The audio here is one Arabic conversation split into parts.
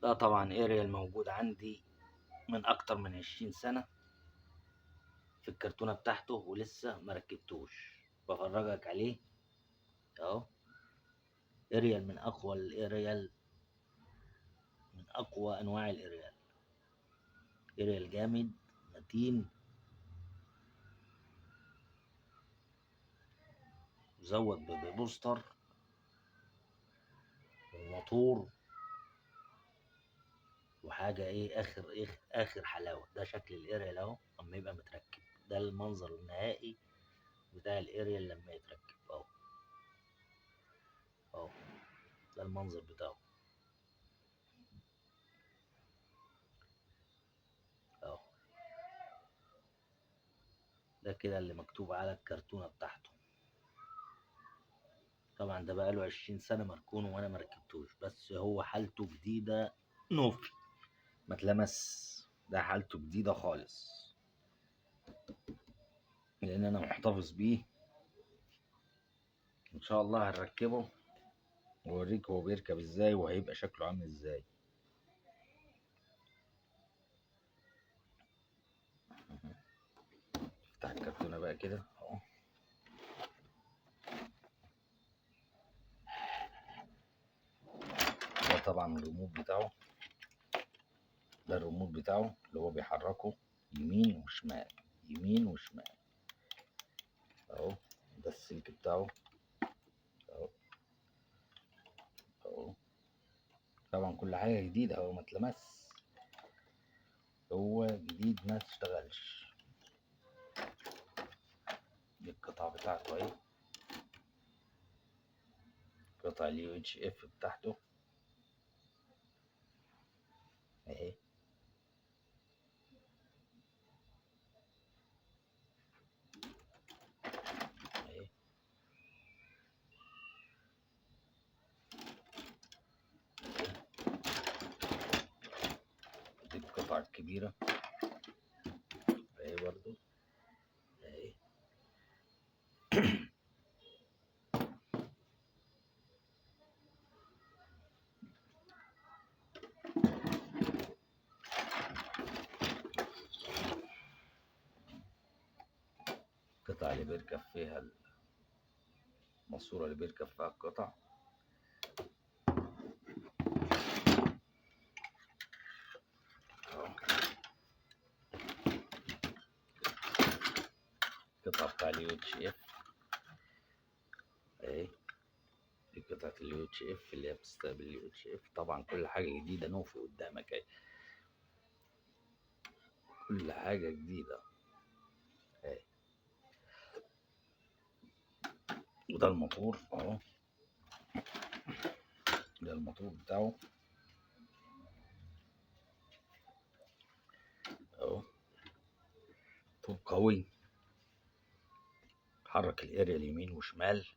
ده طبعا اريال موجود عندي من اكتر من 20 سنة في الكرتونة بتاعته ولسه مركبتوش، بفرجك عليه اهو. اريال من اقوى الاريال، من اقوى انواع الاريال. اريال جامد متين، مزود ببوستر وموتور وحاجة ايه، اخر حلاوة. ده شكل الاريال اهو اما يبقى متركب، ده المنظر النهائي بتاع الاريال لما يتركب اهو. اهو ده المنظر بتاعه اهو. ده كده اللي مكتوب على الكرتونة بتاعته. طبعا ده بقاله 20 سنة مركون وانا مركبتوش، بس هو حالته جديدة نوفي ما تلمس. ده حالته جديدة خالص لان انا محتفظ بيه. ان شاء الله هنركبه واوريك هو بيركب ازاي وهيبقى شكله عامل ازاي. افتح الكرتونة بقى كده اهو. ده طبعا الريموت بتاعه، ده الريموت بتاعه اللي هو بيحركه يمين وشمال، يمين وشمال اهو. ده السلك بتاعه اهو اهو. طبعا كل حاجة جديدة اهو ما تلمس، هو جديد ما تشتغلش. دي القطعة بتاعته اهي، قطع اليو اتش اف بتاعته اهي. اهي دي القطعة الكبيرة اهي برضو اهي. القطعة اللي بيركب فيها، الماسورة اللي بيركب فيها القطع اهو. القطعة بتاع اليو اتش اف اهي. دي قطعة اليو اتش اف اللي هي بتستقبل اليو اتش اف. طبعا كل حاجة جديدة نوفي قدامك اهي، كل حاجة جديدة اهي. وده الموتور اهو، ده الموتور بتاعه اهو. موتور قوي، حرك الاريا اليمين وشمال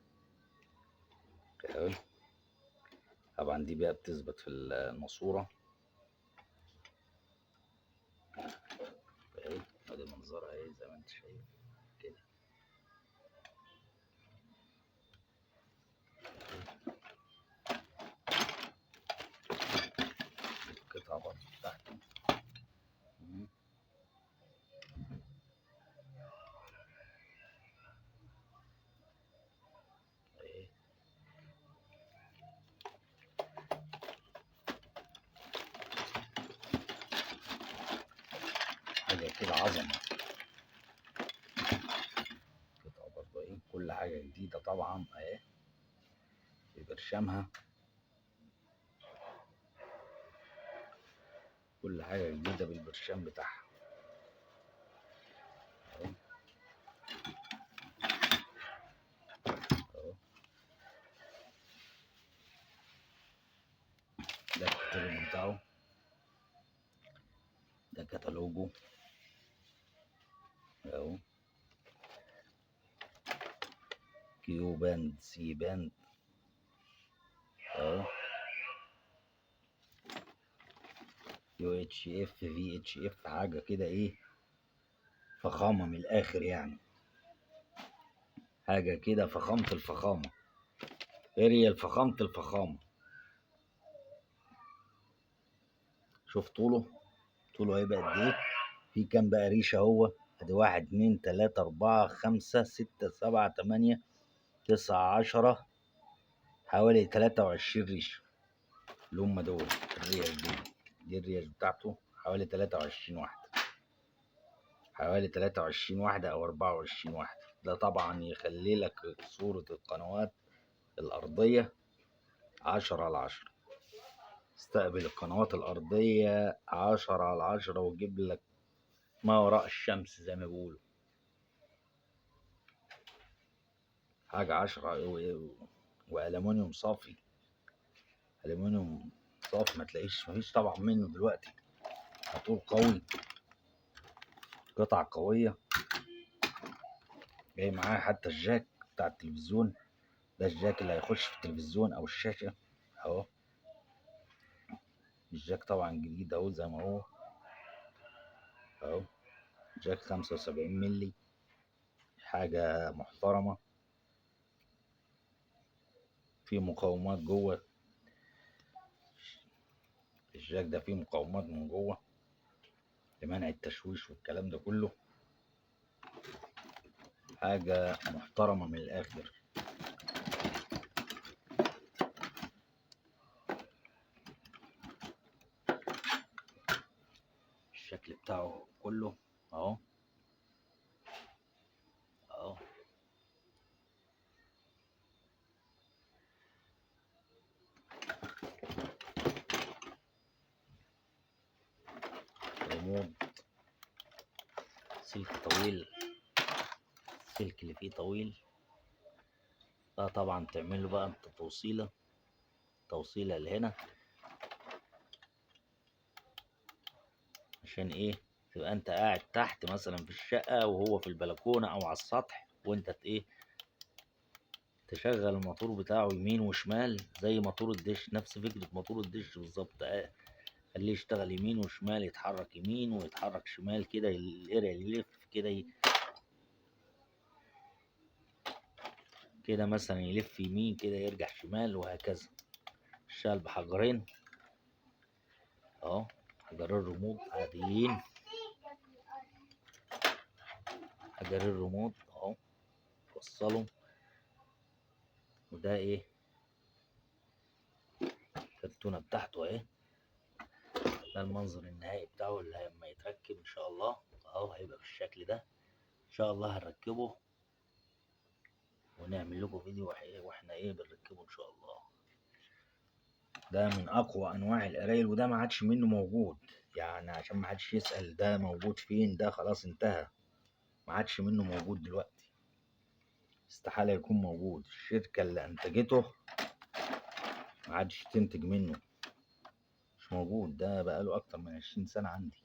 اهو. طبعا دي بقى بتثبت في الماسورة اهي. ادي منظرها اهي زي ما انت شايف كده. القطعة برضه بتاعته اهي. حاجة كده عظمة. قطعة برضه ايه، كل حاجة جديدة طبعا اهي ببرشامها. كل حاجة جديدة بالبرشام بتاعها اهو اهو. ده الكتالوج بتاعه، ده كتالوجه اهو. كيو باند، سي باند اهو. يو اتش اف، في اتش اف، حاجة كده ايه، فخامة من الاخر يعني. حاجة كده فخامة الفخامة، اريال فخامة الفخامة شوف طوله هيبقى قد ايه. في كام بقى ريشه هو؟ ادي 1 2 3 4 5 6 7 8 9 10، حوالي 23 ريشه اللي هم دول الريش دي الريش بتاعته حوالي 23 واحده، حوالي 23 واحده او 24 واحده. ده طبعا يخلي لك صوره القنوات الارضيه 10/10. استقبل القنوات الارضيه 10/10 وجيب لك ما وراء الشمس زي ما بيقولوا. حاجة 10 وألمونيوم صافي، ألمونيوم صافي مفيش طبعا منه دلوقتي. موتور قوي، قطع قوية، جاي معاه حتى الجاك بتاع التلفزيون. ده الجاك اللي هيخش في التلفزيون أو الشاشة أهو. الجاك طبعا جديد أهو زي ما هو أهو. جاك 75 ملي، حاجة محترمة. في مقاومات جوه الجاك ده، فيه مقاومات من جوه لمنع التشويش والكلام ده كله. حاجة محترمة من الآخر. الشكل بتاعه كله اهو اهو. ريموت سلك طويل، السلك اللي فيه طويل ده طبعا تعمله بقى انت توصيلة لهنا. عشان ايه؟ تبقى انت قاعد تحت مثلا في الشقة وهو في البلكونة او على السطح، وانت ايه تشغل الموتور بتاعه يمين وشمال زي موتور الدش. نفس فكرة موتور الدش بالظبط. خليه يشتغل يمين وشمال، يتحرك يمين ويتحرك شمال كده، القرع يلف كده كده مثلا يلف يمين كده يرجع شمال وهكذا. اشتغل بحجرين اهو، حجرين ريموت عاديين، حجرين ريموت اهو وصلهم. وده ايه الكرتونة بتاعته اهي. ده المنظر النهائي بتاعه اللي لما يتركب ان شاء الله اهو هيبقى بالشكل ده. ان شاء الله هنركبه ونعمل لكم فيديو واحنا ايه بنركبه ان شاء الله. ده من اقوى انواع القرايل، وده ما عادش منه موجود. يعني عشان ما حدش يسأل ده موجود فين، ده خلاص انتهى، ما عادش منه موجود دلوقتي. استحالة يكون موجود. الشركة اللي انتجته ما عادش تنتج منه، مش موجود. ده بقاله اكتر من 20 سنة عندي.